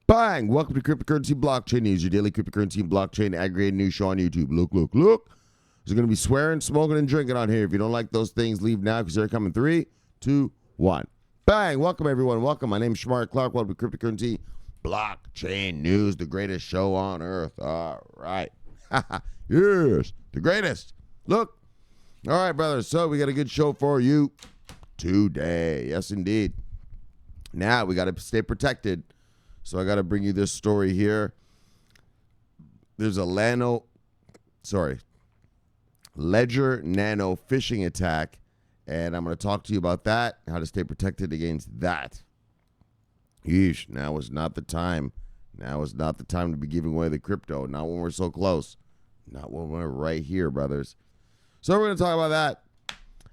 Bang! Welcome to Cryptocurrency Blockchain News, your daily cryptocurrency and blockchain aggregated news show on YouTube. Look. There's going to be swearing, smoking, and drinking on here. If you don't like those things, leave now because they're coming. 3, 2, 1. Bang! Welcome, everyone. Welcome. My name is Shamar Clark. Welcome to Cryptocurrency Blockchain News, the greatest show on earth. All right. Yes, the greatest. Look. All right, brothers. So we got a good show for you today. Yes, indeed. Now we got to stay protected. So I got to bring you this story here. There's a Ledger Nano phishing attack, and I'm going to talk to you about that, how to stay protected against that. Yeesh, now is not the time. Now is not the time to be giving away the crypto. Not when we're so close. Not when we're right here, brothers. So we're going to talk about that.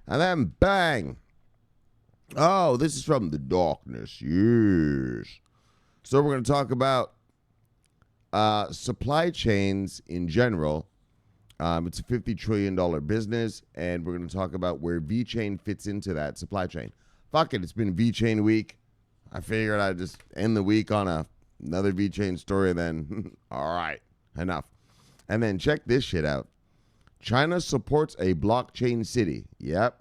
And then bang. Oh, this is from the darkness. Yes. So we're going to talk about supply chains in general. It's a $50 trillion business, and we're going to talk about where VeChain fits into that supply chain. Fuck it, it's been VeChain week. I figured I'd just end the week on another VeChain story, then all right, enough. And then check this shit out. China supports a blockchain city. Yep.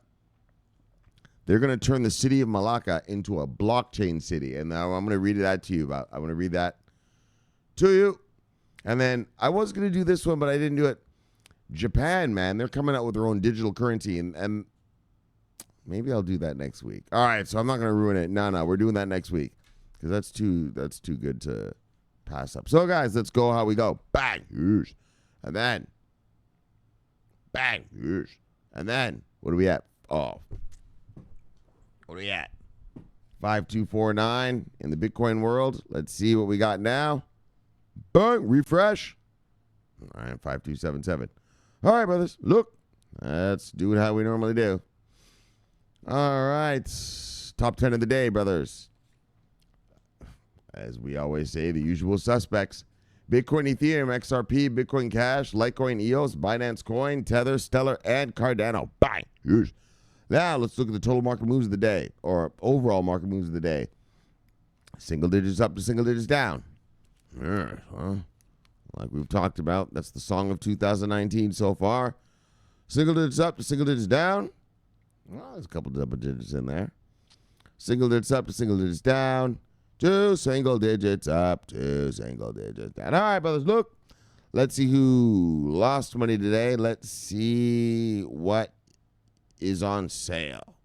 They're going to turn the city of Malacca into a blockchain city. And now I'm going to read that to you about. I'm going to read that to you. And then I was going to do this one, but I didn't do it. Japan, man, they're coming out with their own digital currency. And maybe I'll do that next week. All right, so I'm not going to ruin it. No, we're doing that next week. Because that's too good to pass up. So, guys, let's go how we go. Bang. And then. Bang. And then. What are we at? Oh. What are we at? 5249 in the Bitcoin world. Let's see what we got now. Bang, refresh. All right, 5277. All right, brothers. Look, let's do it how we normally do. All right, top 10 of the day, brothers. As we always say, the usual suspects. Bitcoin, Ethereum, XRP, Bitcoin Cash, Litecoin, EOS, Binance Coin, Tether, Stellar, and Cardano. Bang. Yes. Now, let's look at the total market moves of the day, or overall market moves of the day. Single digits up to single digits down. Like we've talked about, that's the song of 2019 so far. Single digits up to single digits down. Well, there's a couple double digits in there. Single digits up to single digits down. 2 single digits up to single digits down. All right, brothers, look. Let's see who lost money today. Let's see what is on sale.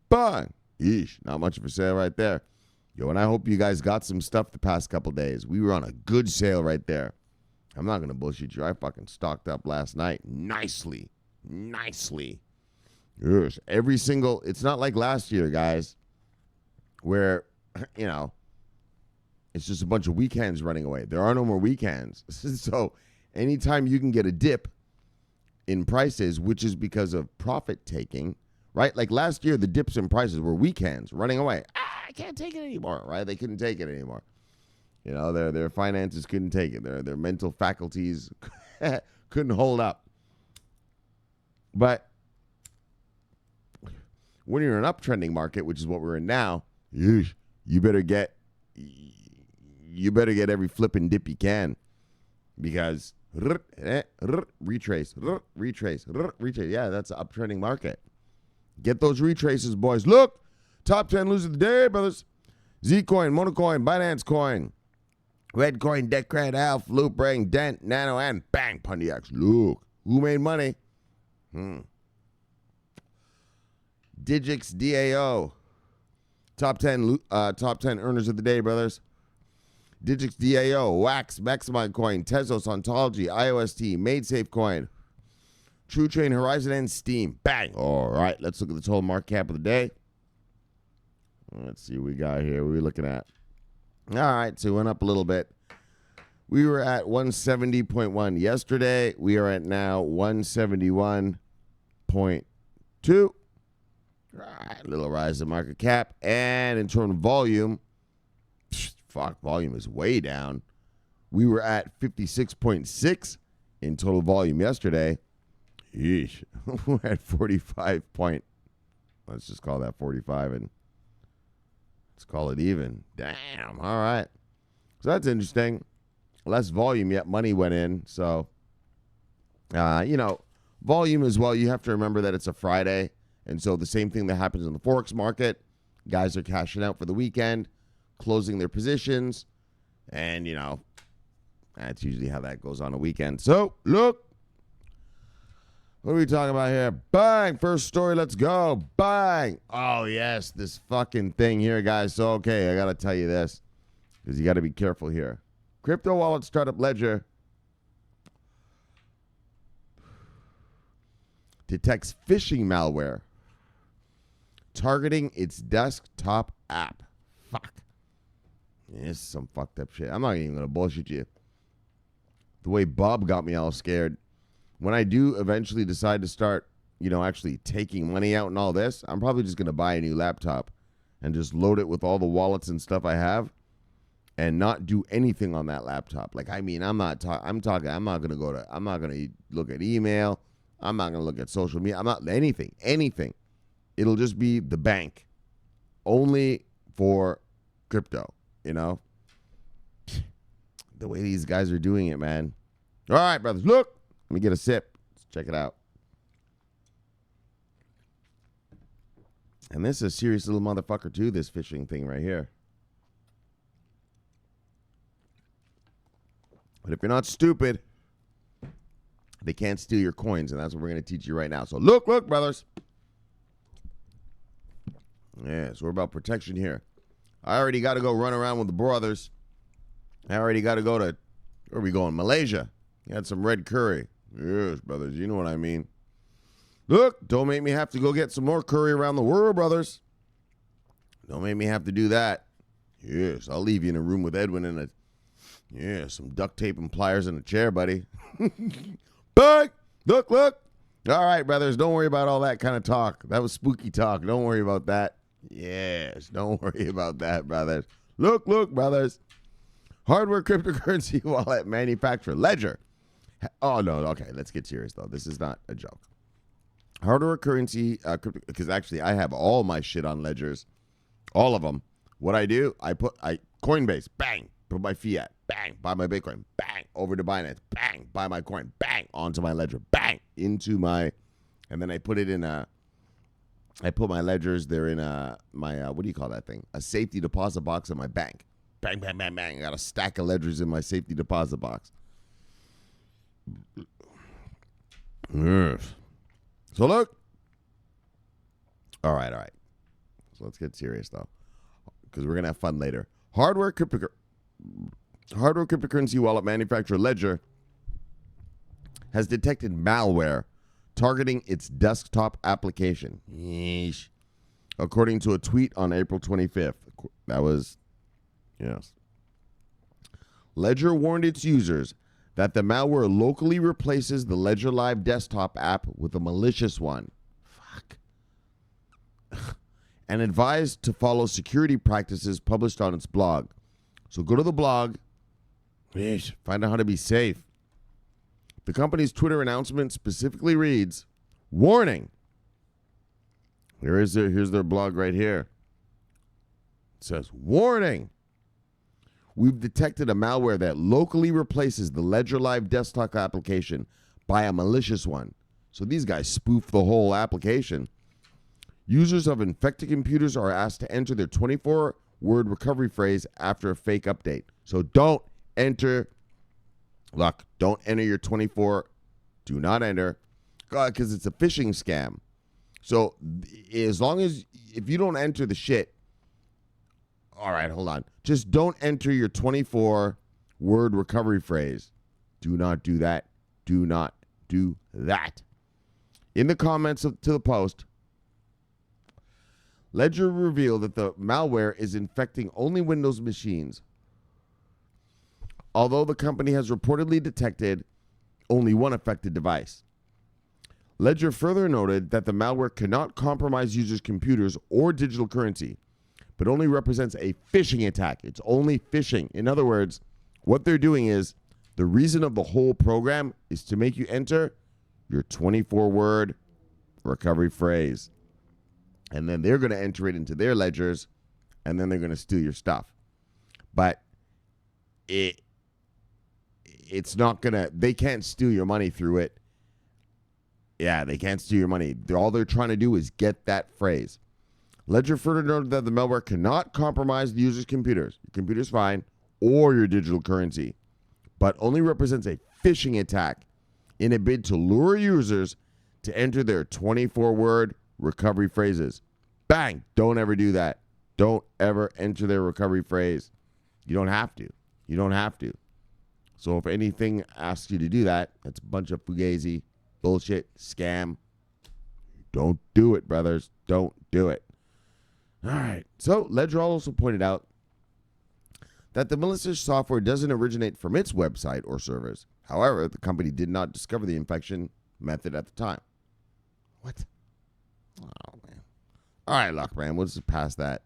Bang. Yeesh, not much of a sale right there. Yo, and I hope you guys got some stuff the past couple days. We were on a good sale right there. I'm not going to bullshit you. I fucking stocked up last night. Nicely. Yes, every single, it's not like last year, guys, where, it's just a bunch of weekends running away. There are no more weekends. So anytime you can get a dip in prices, which is because of profit taking, right? Like last year, the dips in prices were weekends running away. I can't take it anymore, right? They couldn't take it anymore. Their finances couldn't take it. Their mental faculties couldn't hold up. But when you're in an uptrending market, which is what we're in now, you better get every flipping dip you can, because retrace. Yeah, that's an uptrending market. Get those retraces, boys. Look, top 10 losers of the day, brothers. Zcoin, Monocoin, Binance Coin, Redcoin, Decred, Alpha, Loopring, Dent, Nano, and bang, Pontiacs. Look, who made money? Digix, DAO. Top 10 earners of the day, brothers. Digix, DAO, Wax, Maximize Coin, Tezos, Ontology, IOST, MadeSafe Coin, TrueChain, Horizon, and Steam. Bang. All right, let's look at the total market cap of the day. Let's see what we got here. What are we looking at? All right, so it went up a little bit. We were at 170.1 yesterday. We are at now 171.2. All right, little rise in market cap. And in terms of volume, volume is way down. We were at 56.6 in total volume yesterday. Yeesh. We're at 45 point. Let's just call that 45 and Let's call it even. Damn. All right. So that's interesting. Less volume, yet money went in. So, volume as well. You have to remember that it's a Friday. And so the same thing that happens in the Forex market. Guys are cashing out for the weekend, closing their positions. And, that's usually how that goes on a weekend. So, look. What are we talking about here? Bang! First story, let's go. Bang! Oh, yes, this fucking thing here, guys. So, okay, I got to tell you this because you got to be careful here. Crypto wallet startup Ledger detects phishing malware targeting its desktop app. Fuck. This is some fucked up shit. I'm not even going to bullshit you. The way Bob got me all scared. When I do eventually decide to start, actually taking money out and all this, I'm probably just going to buy a new laptop and just load it with all the wallets and stuff I have and not do anything on that laptop. I'm not going to look at email. I'm not going to look at social media. I'm not anything. It'll just be the bank only for crypto, The way these guys are doing it, man. All right, brothers, look. Let me get a sip. Let's check it out. And this is a serious little motherfucker, too, this phishing thing right here. But if you're not stupid, they can't steal your coins, and that's what we're going to teach you right now. So look, brothers. Yeah, so we're about protection here. I already got to go run around with the brothers. I already got to go to, where are we going? Malaysia. Had some red curry. Yes, brothers, you know what I mean. Look, don't make me have to go get some more curry around the world, brothers. Don't make me have to do that. Yes, I'll leave you in a room with Edwin and some duct tape and pliers in a chair, buddy. But look. All right, brothers, don't worry about all that kind of talk. That was spooky talk. Don't worry about that. Yes, don't worry about that, brothers. Look, brothers. Hardware cryptocurrency wallet manufacturer Ledger. Oh, no. Okay, let's get serious, though. This is not a joke. Hardware currency, because actually I have all my shit on Ledgers. All of them. What I do, I Coinbase, bang, put my fiat, bang, buy my Bitcoin, bang, over to Binance, bang, buy my coin, bang, onto my Ledger, bang, into my, and then I put my Ledgers, they're in my, what do you call that thing? A safety deposit box in my bank. Bang, bang, bang, bang. I got a stack of Ledgers in my safety deposit box. Yes. So look. All right. So let's get serious though, because we're gonna have fun later. Hardware cryptocurrency wallet manufacturer Ledger has detected malware targeting its desktop application. Yeesh. According to a tweet on April 25th. That was, yes. Ledger warned its users that the malware locally replaces the Ledger Live desktop app with a malicious one. Fuck. And advised to follow security practices published on its blog. So go to the blog, find out how to be safe. The company's Twitter announcement specifically reads, warning. Here's their blog right here. It says, warning. We've detected a malware that locally replaces the Ledger Live desktop application by a malicious one. So these guys spoof the whole application. Users of infected computers are asked to enter their 24-word recovery phrase after a fake update. So don't enter your 24. Do not enter, because it's a phishing scam. So as long as, if you don't enter the shit, all right, hold on. Just don't enter your 24-word recovery phrase. Do not do that. Do not do that. In the comments to the post, Ledger revealed that the malware is infecting only Windows machines. Although the company has reportedly detected only one affected device. Ledger further noted that the malware cannot compromise users' computers or digital currency, but only represents a phishing attack. It's only phishing. In other words, what they're doing is, the reason of the whole program is to make you enter your 24-word recovery phrase. And then they're going to enter it into their ledgers and then they're going to steal your stuff. But it's not going to, they can't steal your money through it. Yeah, they can't steal your money. All they're trying to do is get that phrase. Ledger further noted that the malware cannot compromise the user's computers. Your computer's fine, or your digital currency, but only represents a phishing attack in a bid to lure users to enter their 24-word recovery phrases. Bang! Don't ever do that. Don't ever enter their recovery phrase. You don't have to. You don't have to. So if anything asks you to do that, that's a bunch of fugazi, bullshit, scam. Don't do it, brothers. Don't do it. All right. So Ledger also pointed out that the malicious software doesn't originate from its website or servers. However, the company did not discover the infection method at the time. What? Oh, man. All right, look, man. We'll just pass that.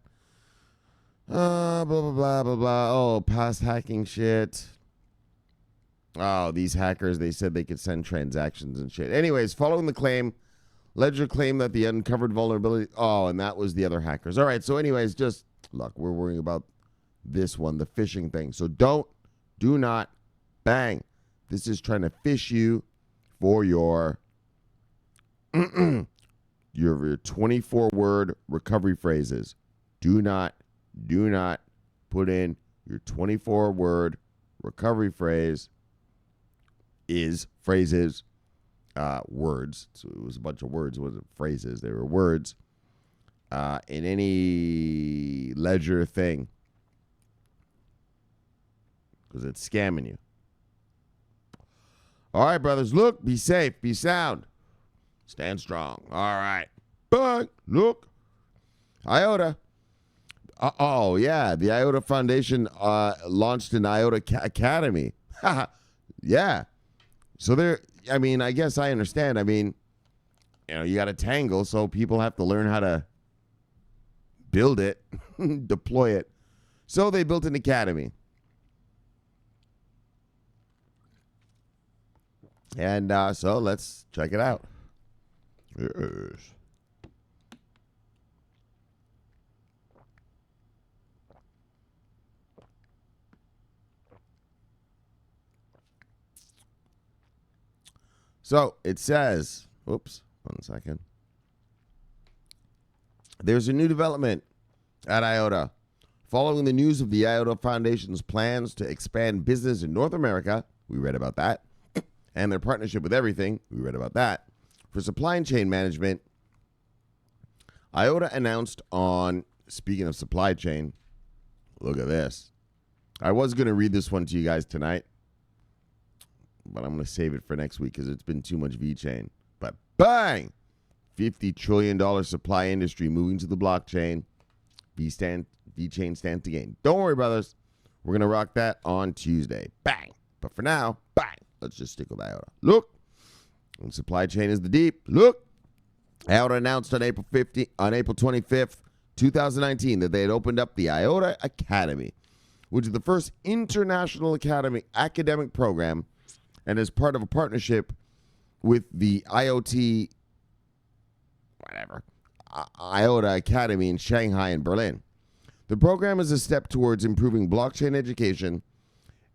Blah, blah, blah, blah, blah. Oh, past hacking shit. Oh, these hackers, they said they could send transactions and shit. Anyways, following the claim, Ledger claimed that the uncovered vulnerability... Oh, and that was the other hackers. All right, so anyways, just... Look, we're worrying about this one, the phishing thing. So do not, bang. This is trying to phish you for your... your 24-word recovery phrases. Do not put in your 24-word recovery phrase phrases, words. So it was a bunch of words. It wasn't phrases. They were words in any Ledger thing, because it's scamming you. All right, brothers. Look, be safe, be sound. Stand strong. All right. Bang. Look. IOTA. Oh, yeah. The IOTA Foundation launched an IOTA Academy. Yeah. So there, I mean, I guess I understand. I mean, you got a Tangle, so people have to learn how to build it, deploy it. So they built an academy. And so let's check it out. Yes. So it says, oops, 1 second. There's a new development at IOTA. Following the news of the IOTA Foundation's plans to expand business in North America, we read about that, and their partnership with Everything, we read about that, for supply chain management, IOTA announced on, speaking of supply chain, look at this. I was going to read this one to you guys tonight, but I'm going to save it for next week because it's been too much VeChain. But bang! $50 trillion supply industry moving to the blockchain. VeChain stands to gain. Don't worry, brothers. We're going to rock that on Tuesday. Bang! But for now, bang! Let's just stick with IOTA. Look! And supply chain is the deep. Look! IOTA announced on April 25th, 2019, that they had opened up the IOTA Academy, which is the first international academic program, and is part of a partnership with the IOTA Academy in Shanghai and Berlin. The program is a step towards improving blockchain education,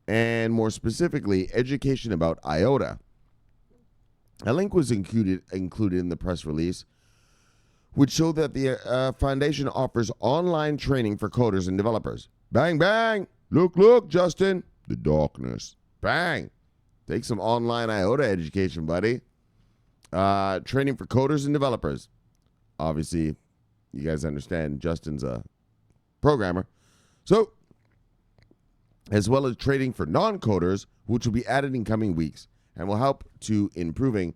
and more specifically, education about IOTA. A link was included in the press release, which showed that the foundation offers online training for coders and developers. Bang, bang! Look, Justin! The darkness. Bang! Take some online IOTA education, buddy. Training for coders and developers. Obviously, you guys understand Justin's a programmer. So, as well as training for non-coders, which will be added in coming weeks and will help to improving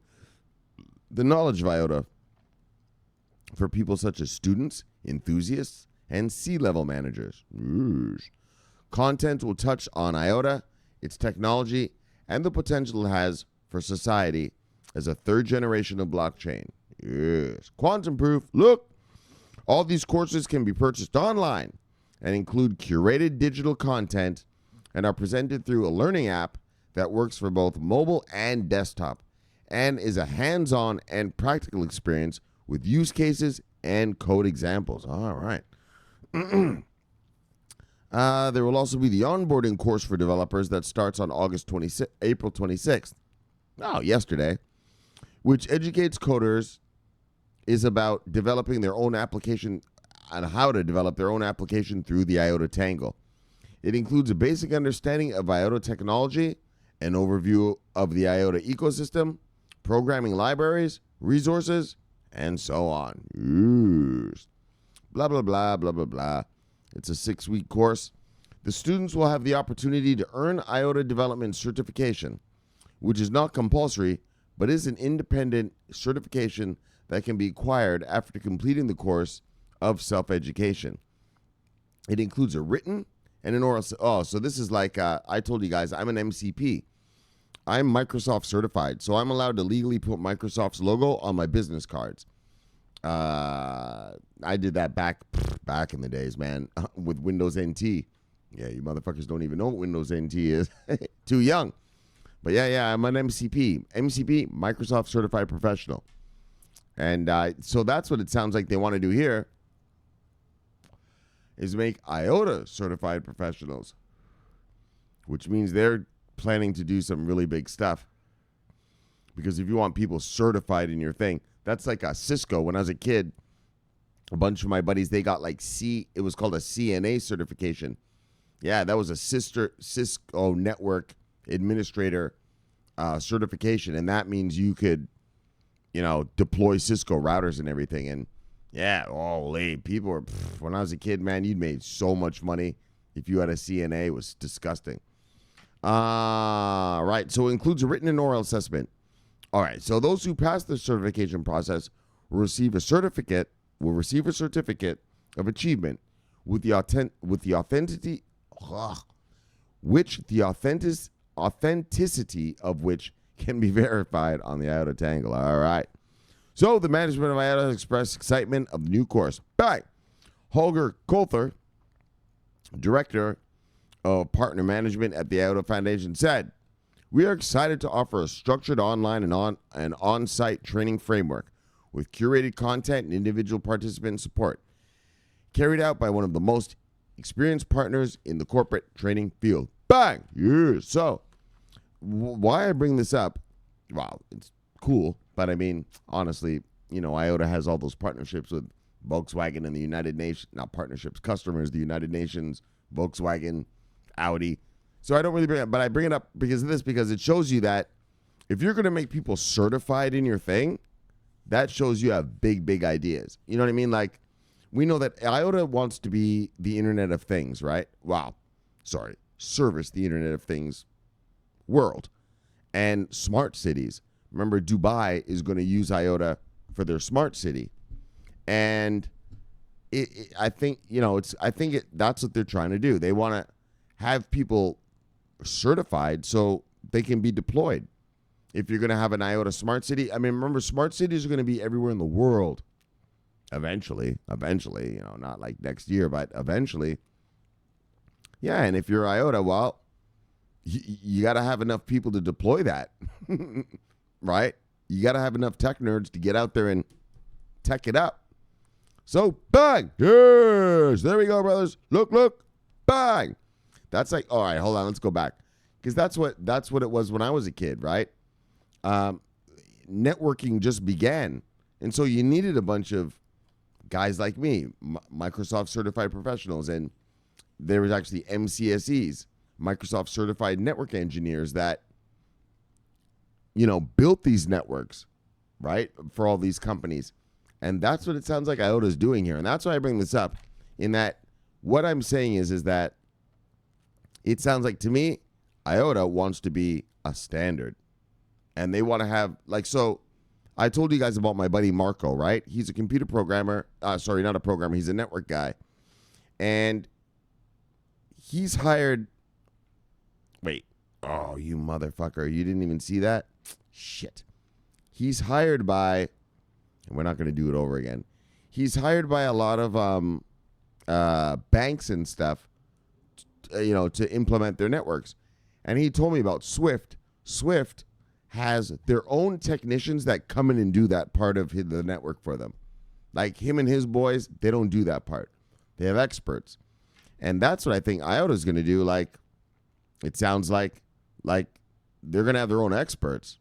the knowledge of IOTA for people such as students, enthusiasts, and C-level managers. Content will touch on IOTA, its technology, and the potential it has for society as a third generation of blockchain. Yes. Quantum proof. Look, all these courses can be purchased online and include curated digital content and are presented through a learning app that works for both mobile and desktop and is a hands-on and practical experience with use cases and code examples. All right. There will also be the onboarding course for developers that starts on April 26th. Oh, yesterday. Which educates coders is about developing their own application and how to develop their own application through the IOTA Tangle. It includes a basic understanding of IOTA technology, an overview of the IOTA ecosystem, programming libraries, resources, and so on. Yes. Blah, blah, blah, blah, blah, blah. It's a 6-week course. The students will have the opportunity to earn IOTA development certification, which is not compulsory, but is an independent certification that can be acquired after completing the course of self-education. It includes a written and an oral. So this is like, I told you guys, I'm an MCP. I'm Microsoft certified, so I'm allowed to legally put Microsoft's logo on my business cards. I did that back in the days, man, with Windows NT. Yeah, you motherfuckers don't even know what Windows NT is. Too young. But yeah, I'm an MCP. MCP, Microsoft Certified Professional. And so that's what it sounds like they want to do here, is make IOTA Certified Professionals, which means they're planning to do some really big stuff. Because if you want people certified in your thing, that's like a Cisco. When I was a kid, a bunch of my buddies, they got like it was called a CNA certification. Yeah, that was a Cisco network administrator certification. And that means you could, deploy Cisco routers and everything. And yeah, people were, when I was a kid, man, you'd made so much money if you had a CNA. It was disgusting. Right. So it includes a written and oral assessment. All right. So those who pass the certification process will receive a certificate of achievement with the authenticity of which can be verified on the IOTA Tangle. All right. So the management of IOTA expressed excitement of the new course. Bye. Holger Kolther, director of partner management at the IOTA Foundation, said, "We are excited to offer a structured online and on-site training framework with curated content and individual participant support, carried out by one of the most experienced partners in the corporate training field." Bang! Yeah. So why I bring this up, well, it's cool, but I mean, honestly, IOTA has all those partnerships with Volkswagen and the United Nations, not partnerships, customers, the United Nations, Volkswagen, Audi. So I don't really bring it up, but I bring it up because it shows you that if you're going to make people certified in your thing, that shows you have big, big ideas. You know what I mean? Like, we know that IOTA wants to be the Internet of Things, right? Service the Internet of Things world and smart cities. Remember, Dubai is going to use IOTA for their smart city, and I think that's what they're trying to do. They want to have people certified so they can be deployed. If you're going to have an IOTA smart city, I mean, remember, smart cities are going to be everywhere in the world. Eventually, not like next year, but eventually. Yeah, and if you're IOTA, well, you got to have enough people to deploy that, right? You got to have enough tech nerds to get out there and tech it up. So, bang! Yes! There we go, brothers. Look, bang! That's like, all right, hold on, let's go back. Because that's what it was when I was a kid, right? Networking just began. And so you needed a bunch of guys like me, Microsoft certified professionals, and there was actually MCSEs, Microsoft certified network engineers that, built these networks, right, for all these companies. And that's what it sounds like IOTA is doing here. And that's why I bring this up, in that what I'm saying is that it sounds like, to me, IOTA wants to be a standard. And they want to have, so I told you guys about my buddy Marco, right? He's a computer programmer. Sorry, not a programmer. He's a network guy. And he's hired. Wait. Oh, you motherfucker. You didn't even see that? Shit. He's hired by, and we're not going to do it over again. He's hired by a lot of banks and stuff, to implement their networks. And he told me about Swift. Swift has their own technicians that come in and do that part of the network for them. Like him and his boys, they don't do that part. They have experts. And that's what I think IOTA is going to do. Like, it sounds like they're going to have their own experts.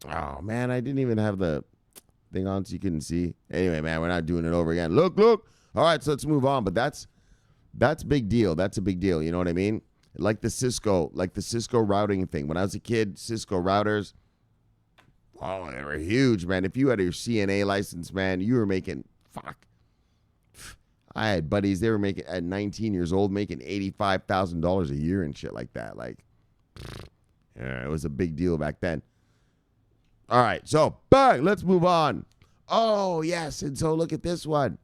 Oh, man, I didn't even have the thing on so you couldn't see. Anyway, man, we're not doing it over again. Look. All right, so let's move on. But that's big deal. That's a big deal. You know what I mean? Like the Cisco routing thing. When I was a kid, Cisco routers, oh, they were huge, man. If you had your CNA license, man, you were making, I had buddies, they were making, at 19 years old, making $85,000 a year and shit like that. Like, yeah, it was a big deal back then. All right, so, bang, let's move on. Oh, yes, and so look at this one.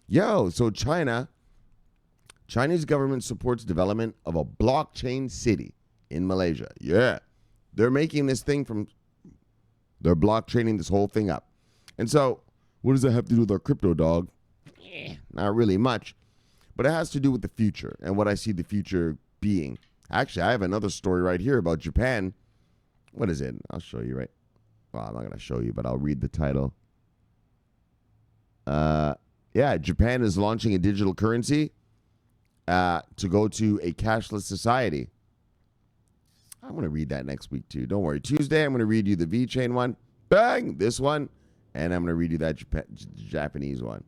Yo, so Chinese government supports development of a blockchain city in Malaysia. Yeah, they're making this thing they're blockchaining this whole thing up. And so, what does that have to do with our crypto, dog? Not really much, but it has to do with the future and what I see the future being. Actually, I have another story right here about Japan. What is it? I'll show you, right? Well, I'm not going to show you, but I'll read the title. Yeah, Japan is launching a digital currency to go to a cashless society. I'm going to read that next week, too. Don't worry. Tuesday, I'm going to read you the VeChain one. Bang! This one. And I'm going to read you that Japanese one.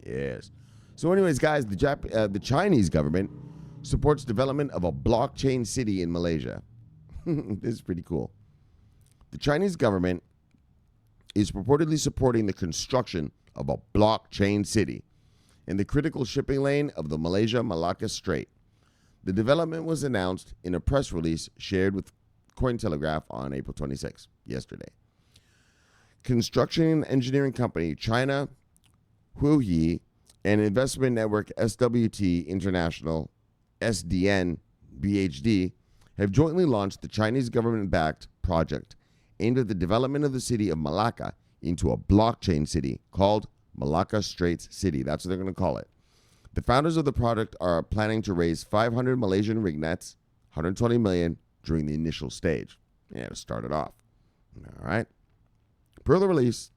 Yes. So anyways, guys, the Chinese government supports development of a blockchain city in Malaysia. This is pretty cool. The Chinese government is purportedly supporting the construction of a blockchain city in the critical shipping lane of the Malaysia-Malacca Strait. The development was announced in a press release shared with Cointelegraph on April 26, yesterday. Construction and engineering company China Huiyi and investment network SWT International, SDN BHD, have jointly launched the Chinese government-backed project aimed at the development of the city of Malacca into a blockchain city called Malacca Straits City. That's what they're going to call it. The founders of the project are planning to raise 500 Malaysian ringgits, 120 million, during the initial stage. Yeah, to start it off. All right. Per the release,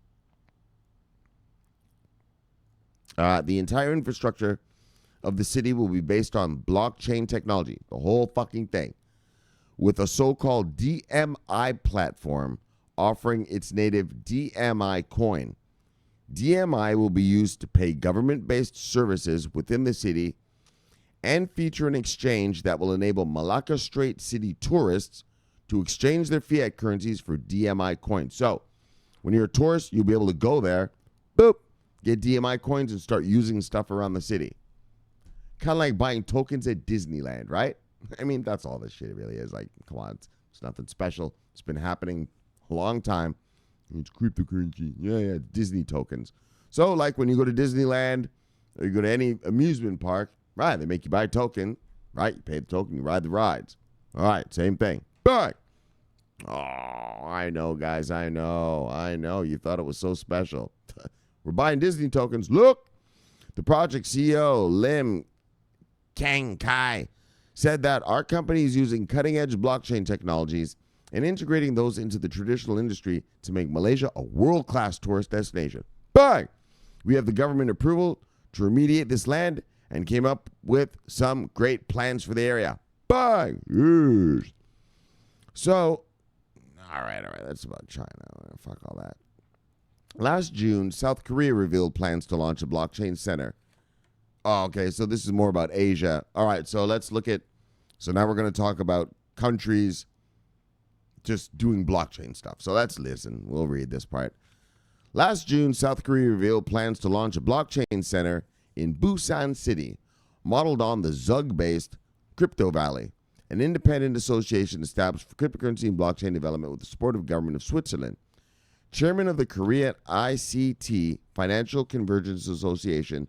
the entire infrastructure of the city will be based on blockchain technology, the whole fucking thing, with a so-called DMI platform offering its native DMI coin. DMI will be used to pay government-based services within the city and feature an exchange that will enable Malacca Strait City tourists to exchange their fiat currencies for DMI coins. So, when you're a tourist, you'll be able to go there, boop, get DMI coins and start using stuff around the city. Kind of like buying tokens at Disneyland, right? I mean, that's all this shit really is. Like, come on, it's nothing special. It's been happening a long time. It's cryptocurrency. Yeah, Disney tokens. So, like when you go to Disneyland or you go to any amusement park, right, they make you buy a token, right? You pay the token, you ride the rides. All right, same thing. But, oh, I know, guys. I know. You thought it was so special. We're buying Disney tokens. Look, the project CEO, Lim Kang Kai, said that our company is using cutting-edge blockchain technologies and integrating those into the traditional industry to make Malaysia a world-class tourist destination. Bang! We have the government approval to remediate this land and came up with some great plans for the area. Bang! Yes. So, all right, that's about China. Fuck all that. Last June, South Korea revealed plans to launch a blockchain center. Oh, okay, so this is more about Asia. All right, so let's look at, so now we're going to talk about countries just doing blockchain stuff. So let's listen. We'll read this part. Last June, South Korea revealed plans to launch a blockchain center in Busan City, modeled on the Zug-based Crypto Valley, an independent association established for cryptocurrency and blockchain development with the support of the government of Switzerland. Chairman of the Korean ICT Financial Convergence Association,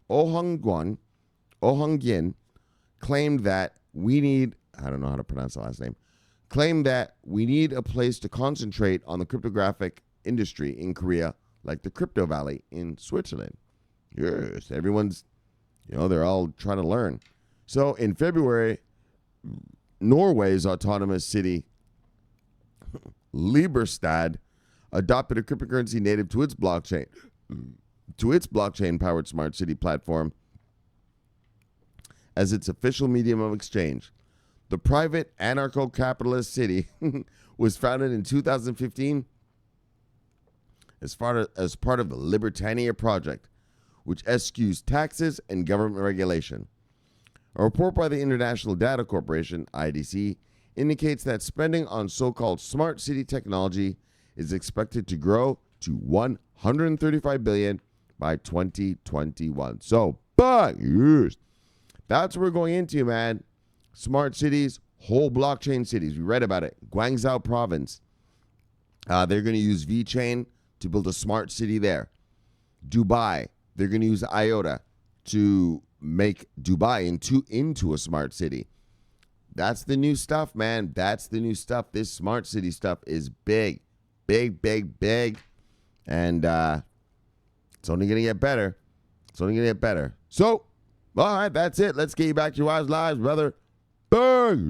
Oh Hung-gyin, claimed that we need, I don't know how to pronounce the last name, claimed that we need a place to concentrate on the cryptographic industry in Korea, like the Crypto Valley in Switzerland. Yes, everyone's, they're all trying to learn. So in February, Norway's autonomous city, Liberstad, adopted a cryptocurrency native to its blockchain-powered smart city platform as its official medium of exchange. The private anarcho-capitalist city was founded in 2015 as part of the Libertania Project, which eschews taxes and government regulation. A report by the International Data Corporation, IDC, indicates that spending on so-called smart city technology is expected to grow to $135 billion by 2021. So, yes, that's what we're going into, man. Smart cities, whole blockchain cities. We read about it. Guangzhou province. They're going to use VeChain to build a smart city there. Dubai, they're going to use IOTA to make Dubai into a smart city. That's the new stuff, man. That's the new stuff. This smart city stuff is big. Big, big, big. And it's only going to get better. It's only going to get better. So, all right, that's it. Let's get you back to your wives' lives, brother. Bang!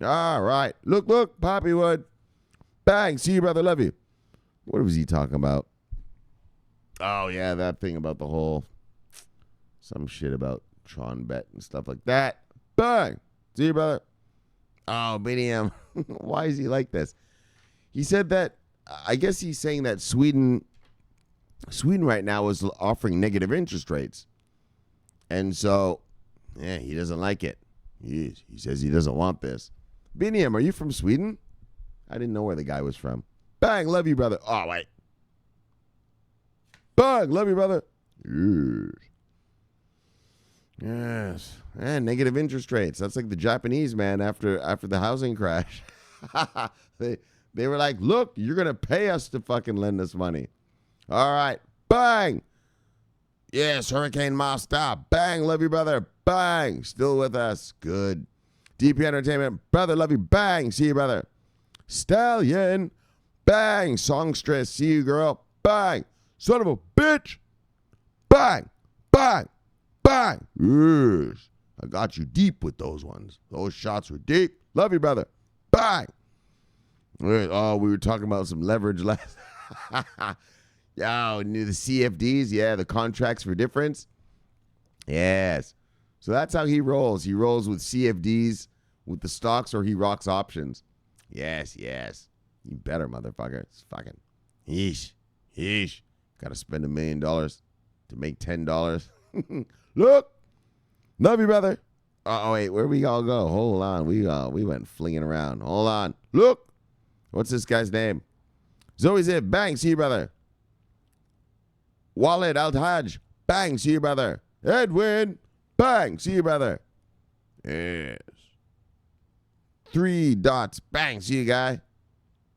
All right. Look, Poppywood. Bang. See you, brother. Love you. What was he talking about? Oh, yeah, that thing about the whole, some shit about Tron bet and stuff like that. Bang. See you, brother. Oh, BDM. Why is he like this? He said that, I guess he's saying that Sweden right now is offering negative interest rates. And so, yeah, he doesn't like it. He says he doesn't want this. BDM, are you from Sweden? I didn't know where the guy was from. Bang, love you, brother. Oh, wait. Bang, love you, brother. Yes. And negative interest rates. That's like the Japanese, man, after the housing crash. They were like, look, you're going to pay us to fucking lend us money. All right. Bang. Yes, Hurricane Master. Bang, love you, brother. Bang. Still with us. Good. DP Entertainment. Brother, love you. Bang. See you, brother. Stallion. Bang. Songstress. See you, girl. Bang. Son of a bitch. Bang. Bang. Bang. Yes. I got you deep with those ones. Those shots were deep. Love you, brother. Bang. Oh, we were talking about some leverage last. Yeah, the CFDs. Yeah, the contracts for difference. Yes. So that's how he rolls. He rolls with CFDs, with the stocks, or he rocks options. Yes. You better, motherfucker. It's fucking. Yeesh. Got to spend $1 million to make $10. Look. Love you, brother. Oh, wait. Where we all go? Hold on. We went flinging around. Hold on. Look. What's this guy's name? Zoe Zip. Bang. See you, brother. Walid Al-Hajj. Bang. See you, brother. Edwin. Bang. See you, brother. Yes. 3 dots. Bang. See you, guy.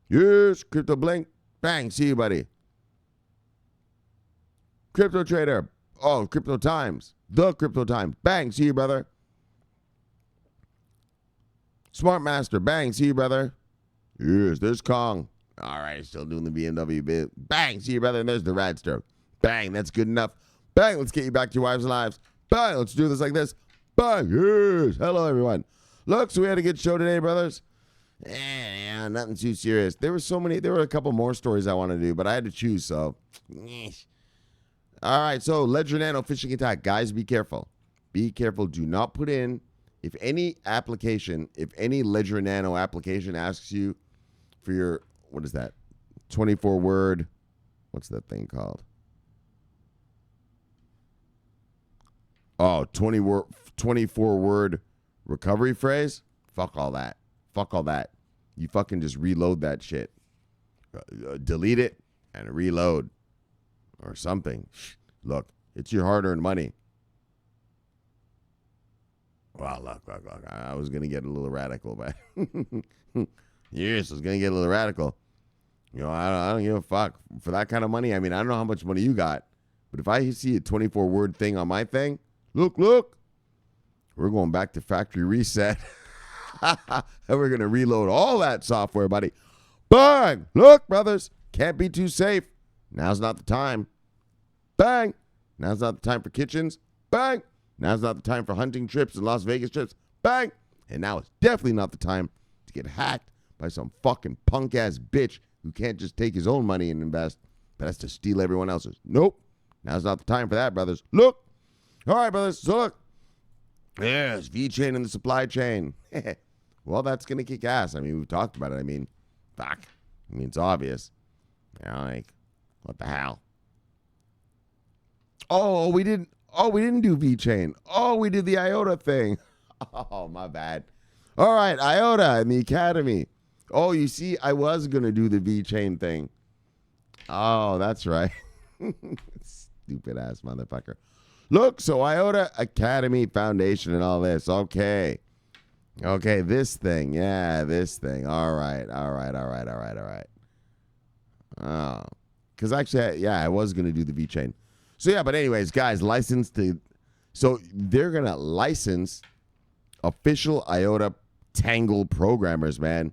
Yes. Crypto Blink. Bang. See you, buddy. Crypto Trader. Oh, Crypto Times. The Crypto Times. Bang. See you, brother. Smart Master. Bang. See you, brother. Yes. There's Kong. All right. Still doing the BMW bit. Bang. See you, brother. And there's the Radster. Bang. That's good enough. Bang. Let's get you back to your wives' lives. Bang. Let's do this like this. Bang. Yes. Hello, everyone. Look, so we had a good show today, brothers. Yeah, nothing too serious. There were a couple more stories I wanted to do, but I had to choose, so. All right, so Ledger Nano phishing attack. Guys, be careful. Be careful. Do not put in, if any Ledger Nano application asks you for your, what is that? 24-word, what's that thing called? Oh, 24-word recovery phrase? Fuck all that. You fucking just reload that shit. Delete it and reload. Or something. Look, it's your hard-earned money. Well, look. I was going to get a little radical, but yes, I was going to get a little radical. You know, I don't give a fuck. For that kind of money, I mean, I don't know how much money you got, but if I see a 24-word thing on my thing, look, we're going back to factory reset. And we're going to reload all that software, buddy. Bang! Look, brothers, can't be too safe. Now's not the time. Bang! Now's not the time for kitchens. Bang! Now's not the time for hunting trips and Las Vegas trips. Bang! And now it's definitely not the time to get hacked by some fucking punk-ass bitch who can't just take his own money and invest, but has to steal everyone else's. Nope. Now's not the time for that, brothers. Look! All right, brothers. So look, there's VeChain in the supply chain. Well, that's going to kick ass. I mean, we've talked about it. I mean, fuck. I mean, it's obvious. You know, like, what the hell? Oh, we didn't do VeChain. Oh, we did the IOTA thing. Oh, my bad. All right, IOTA and the Academy. Oh, you see, I was going to do the VeChain thing. Oh, that's right. Stupid ass motherfucker. Look, so IOTA Academy Foundation and all this. Okay. Okay, this thing. Yeah, this thing. All right. Oh. Because actually, I was going to do the VeChain. So, yeah, but anyways, guys, so they're going to license official IOTA Tangle programmers, man.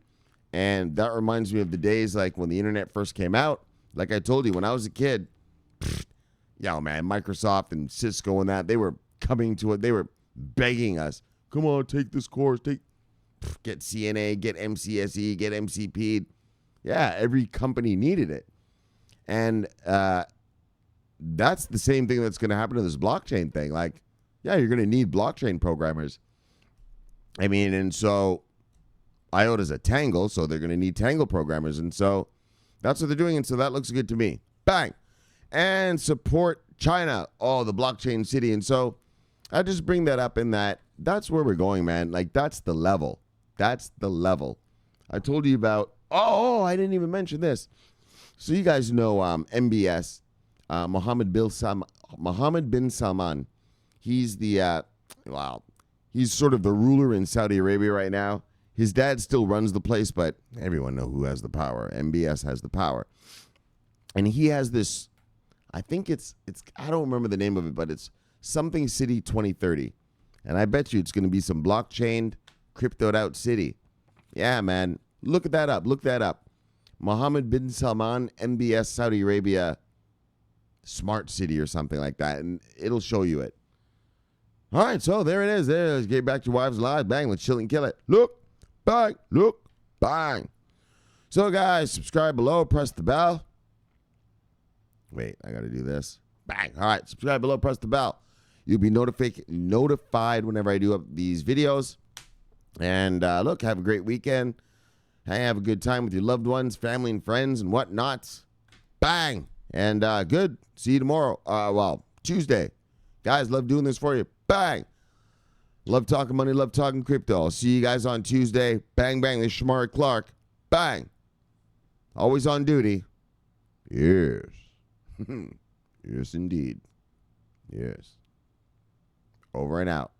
And that reminds me of the days like when the internet first came out. Like I told you, when I was a kid, man, Microsoft and Cisco and that, they were coming to it. They were begging us, come on, take this course. Get CNA, get MCSE, get MCP. Yeah, every company needed it. And that's the same thing that's going to happen to this blockchain thing. Like, yeah, you're going to need blockchain programmers. I mean, and so IOTA's a Tangle, so they're going to need Tangle programmers. And so that's what they're doing. And so that looks good to me. Bang. And support China. Oh, the blockchain city. And so I just bring that up in that's where we're going, man. Like, that's the level. That's the level. I told you about, I didn't even mention this. So you guys know MBS, Mohammed bin Salman. He's he's sort of the ruler in Saudi Arabia right now. His dad still runs the place, but everyone knows who has the power. MBS has the power. And he has this, I think it's I don't remember the name of it, but it's something city 2030. And I bet you it's going to be some blockchain, cryptoed out city. Yeah, man. Look that up. Mohammed bin Salman, MBS, Saudi Arabia, smart city or something like that. And it'll show you it. All right, so there it is. Let's get back to Wives Live. Bang, let's chill and kill it. Look, bang, look, bang. So, guys, subscribe below, press the bell. Wait, I got to do this. Bang. All right, subscribe below, press the bell. You'll be notified whenever I do up these videos. And look, have a great weekend. Have a good time with your loved ones, family, and friends, and whatnot. Bang. And good. See you tomorrow. Tuesday. Guys, love doing this for you. Bang. Love talking money, love talking crypto. I'll see you guys on Tuesday. Bang, bang. This is Shamari Clark. Bang. Always on duty. Yes. Yes, indeed. Yes. Over and out.